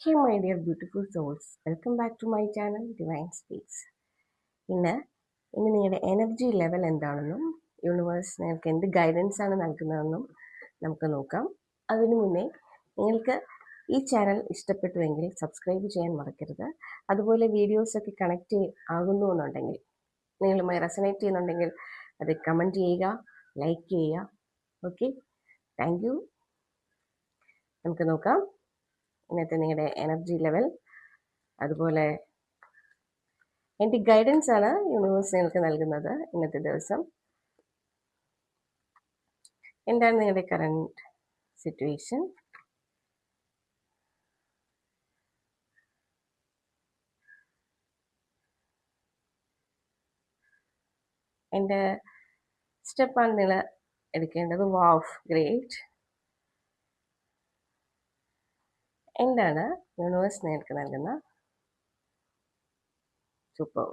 Hey my dear beautiful souls, welcome back to my channel Divine Speaks. ഇന്ന് നിങ്ങളുടെ energy level എന്താണെന്നും universe നിങ്ങൾക്ക് എന്ത് ഗൈഡൻസ് ആണ് നൽകുന്നതെന്നും നമുക്ക് നോക്കാം. അതിനു മുന്നേ നിങ്ങൾക്ക് ഈ ചാനൽ ഇഷ്ടപ്പെട്ടുവെങ്കിൽ സബ്സ്ക്രൈബ് ചെയ്യാൻ മറക്കരുത്. അതുപോലെ വീഡിയോസൊക്കെ കണക്റ്റ് ആകുന്നു എന്നുണ്ടെങ്കിൽ, നിങ്ങളുമായി റെസനേറ്റ് ചെയ്യുന്നുണ്ടെങ്കിൽ അത് കമൻറ്റ് ചെയ്യുക, ലൈക്ക് ചെയ്യുക. Okay, thank you. നമുക്ക് നോക്കാം ഇന്നത്തെ നിങ്ങളുടെ എനർജി ലെവൽ. അതുപോലെ എൻ്റെ ഗൈഡൻസ് ആണ് യൂണിവേഴ്സ് നിങ്ങൾക്ക് നൽകുന്നത്. ഇന്നത്തെ ദിവസം എന്താണ് നിങ്ങളുടെ കറണ്ട് സിറ്റുവേഷൻ? എൻ്റെ സ്റ്റെപ്പാണ് നിങ്ങൾ എടുക്കേണ്ടത്. വാവ്, ഗ്രേറ്റ്. എന്താണ് യൂണിവേഴ്സ് നിങ്ങൾക്ക് നൽകുന്ന super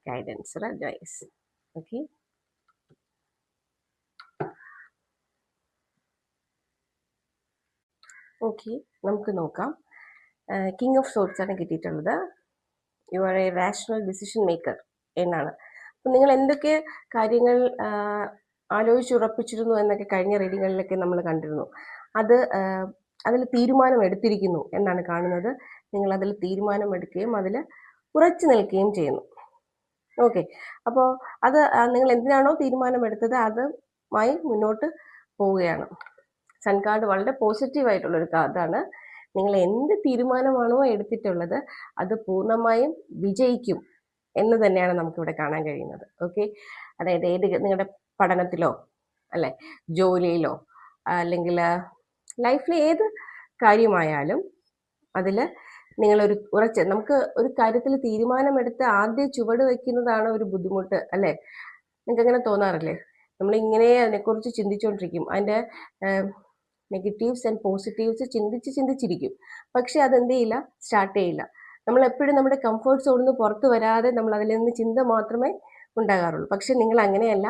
guidance or advice? Okay, നമുക്ക് നോക്കാം. കിങ് ഓഫ് സോർട്സ് ആണ് കിട്ടിയിട്ടുള്ളത്. You are a rational decision maker എന്നാണ്. അപ്പം നിങ്ങൾ എന്തൊക്കെ കാര്യങ്ങൾ ആലോചിച്ചുറപ്പിച്ചിരുന്നു എന്നൊക്കെ കഴിഞ്ഞ റീഡിങ്ങുകളിലൊക്കെ നമ്മൾ കണ്ടിരുന്നു. അതിൽ തീരുമാനം എടുത്തിരിക്കുന്നു എന്നാണ് കാണുന്നത്. നിങ്ങൾ അതിൽ തീരുമാനം എടുക്കുകയും അതിൽ ഉറച്ചു നിൽക്കുകയും ചെയ്യുന്നു. ഓക്കെ, അപ്പോൾ അത് നിങ്ങൾ എന്തിനാണോ തീരുമാനമെടുത്തത് അതുമായി മുന്നോട്ട് പോവുകയാണ്. സൺ കാർഡ് വളരെ പോസിറ്റീവായിട്ടുള്ളൊരു കാർഡാണ്. നിങ്ങൾ എന്ത് തീരുമാനമാണോ എടുത്തിട്ടുള്ളത് അത് പൂർണ്ണമായും വിജയിക്കും എന്ന് തന്നെയാണ് നമുക്കിവിടെ കാണാൻ കഴിയുന്നത്. ഓക്കെ, അതായത് നിങ്ങളുടെ പഠനത്തിലോ അല്ലെ ജോലിയിലോ അല്ലെങ്കിൽ ലൈഫിലെ ഏത് കാര്യമായാലും അതിൽ നിങ്ങളൊരു നമുക്ക് ഒരു കാര്യത്തിൽ തീരുമാനമെടുത്ത് ആദ്യം ചുവട് വയ്ക്കുന്നതാണ് ഒരു ബുദ്ധിമുട്ട് അല്ലേ? നിങ്ങൾക്ക് അങ്ങനെ തോന്നാറില്ലേ? നമ്മളിങ്ങനെ അതിനെക്കുറിച്ച് ചിന്തിച്ചുകൊണ്ടിരിക്കും, അതിൻ്റെ നെഗറ്റീവ്സ് ആൻഡ് പോസിറ്റീവ്സ് ചിന്തിച്ചിരിക്കും. പക്ഷെ അതെന്ത് ചെയ്യില്ല, സ്റ്റാർട്ട് ചെയ്യില്ല. നമ്മൾ എപ്പോഴും നമ്മുടെ കംഫർട്ട് സോണിൽ നിന്ന് പുറത്ത് വരാതെ നമ്മൾ അതിൽ നിന്ന് ചിന്ത മാത്രമേ ഉണ്ടാകാറുള്ളൂ. പക്ഷെ നിങ്ങൾ അങ്ങനെയല്ല.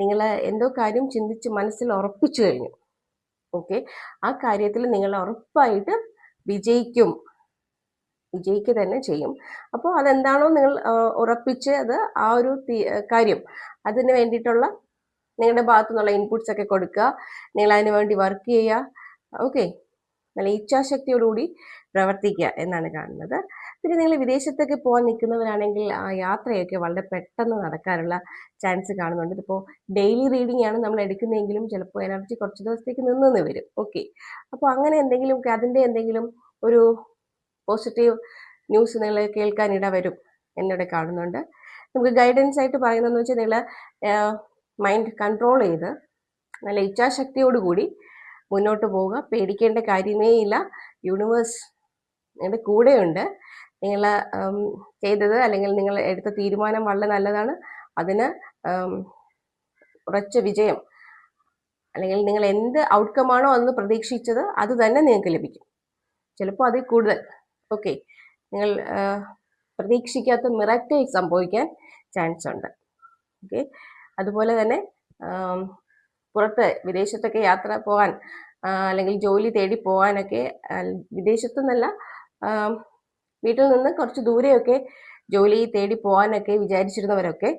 നിങ്ങൾ എന്തോ കാര്യം ചിന്തിച്ച് മനസ്സിൽ ഉറപ്പിച്ചു കഴിഞ്ഞു. ഓക്കെ, ആ കാര്യത്തിൽ നിങ്ങൾ ഉറപ്പായിട്ട് വിജയിക്കുക തന്നെ ചെയ്യും. അപ്പോൾ അതെന്താണോ നിങ്ങൾ ഉറപ്പിച്ച് അത് ആ ഒരു കാര്യം അതിന് വേണ്ടിയിട്ടുള്ള നിങ്ങളുടെ ഭാഗത്തു നിന്നുള്ള ഇൻപുട്സ് ഒക്കെ കൊടുക്കുക. നിങ്ങൾ അതിന് വേണ്ടി വർക്ക് ചെയ്യുക. ഓക്കെ, നല്ല ഇച്ഛാശക്തിയോടുകൂടി പ്രവർത്തിക്കുക എന്നാണ് കാണുന്നത്. പിന്നെ നിങ്ങൾ വിദേശത്തൊക്കെ പോകാൻ നിൽക്കുന്നവരാണെങ്കിൽ ആ യാത്രയൊക്കെ വളരെ പെട്ടെന്ന് നടക്കാനുള്ള ചാൻസ് കാണുന്നുണ്ട്. ഇതിപ്പോൾ ഡെയിലി റീഡിംഗ് ആണ് നമ്മൾ എടുക്കുന്നതെങ്കിലും ചിലപ്പോൾ എനർജി കുറച്ച് ദിവസത്തേക്ക് നിന്ന് വരും. ഓക്കെ, അപ്പോൾ അങ്ങനെ എന്തെങ്കിലും അതിൻ്റെ എന്തെങ്കിലും ഒരു പോസിറ്റീവ് ന്യൂസ് നിങ്ങൾ കേൾക്കാനിട വരും എന്നിവിടെ കാണുന്നുണ്ട്. നമുക്ക് ഗൈഡൻസ് ആയിട്ട് പറയുന്നതെന്ന് വെച്ചാൽ നിങ്ങൾ മൈൻഡ് കൺട്രോൾ ചെയ്ത് നല്ല ഇച്ഛാശക്തിയോടുകൂടി മുന്നോട്ട് പോവുക. പേടിക്കേണ്ട കാര്യമേ ഇല്ല. യൂണിവേഴ്സ് നിങ്ങളുടെ കൂടെയുണ്ട്. നിങ്ങൾ ചെയ്തത് അല്ലെങ്കിൽ നിങ്ങൾ എടുത്ത തീരുമാനം വളരെ നല്ലതാണ്. അതിന് ഉറച്ച വിജയം അല്ലെങ്കിൽ നിങ്ങൾ എന്ത് ഔട്ട്കമാണോ അന്ന് പ്രതീക്ഷിച്ചത് അത് തന്നെ നിങ്ങൾക്ക് ലഭിക്കും. ചിലപ്പോൾ അതിൽ കൂടുതൽ. ഓക്കെ, നിങ്ങൾ പ്രതീക്ഷിക്കാത്ത മിറക്കിൾ സംഭവിക്കാൻ ചാൻസ് ഉണ്ട്. ഓക്കെ, അതുപോലെ തന്നെ പുറത്ത് വിദേശത്തൊക്കെ യാത്ര പോകാൻ അല്ലെങ്കിൽ ജോലി തേടി പോകാനൊക്കെ, വിദേശത്തുനിന്നല്ല വീട്ടിൽ നിന്ന് കുറച്ച് ദൂരെയൊക്കെ ജോലി തേടി പോകാനൊക്കെ വിചാരിച്ചിരുന്നവരൊക്കെ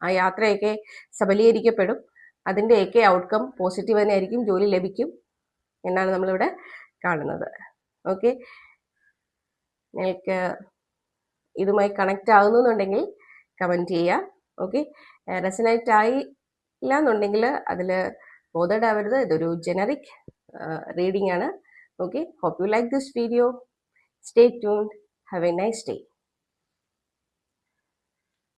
ആ യാത്രയൊക്കെ സബലീകരിക്കപ്പെടും. അതിൻ്റെയൊക്കെ ഔട്ട്കം പോസിറ്റീവ് തന്നെ ആയിരിക്കും. ജോലി ലഭിക്കും എന്നാണ് നമ്മളിവിടെ കാണുന്നത്. ഓക്കെ, നിങ്ങൾക്ക് ഇതുമായി കണക്റ്റ് ആകുന്നുണ്ടെങ്കിൽ കമൻറ്റ് ചെയ്യുക. ഓക്കെ, റെസനേറ്റ് ആയില്ല എന്നുണ്ടെങ്കിൽ അതിൽ ബോധേഡ് ആവരുത്. ഇതൊരു ജനറിക് റീഡിംഗ് ആണ്. Okay, hope you like this video. Stay tuned. Have a nice day.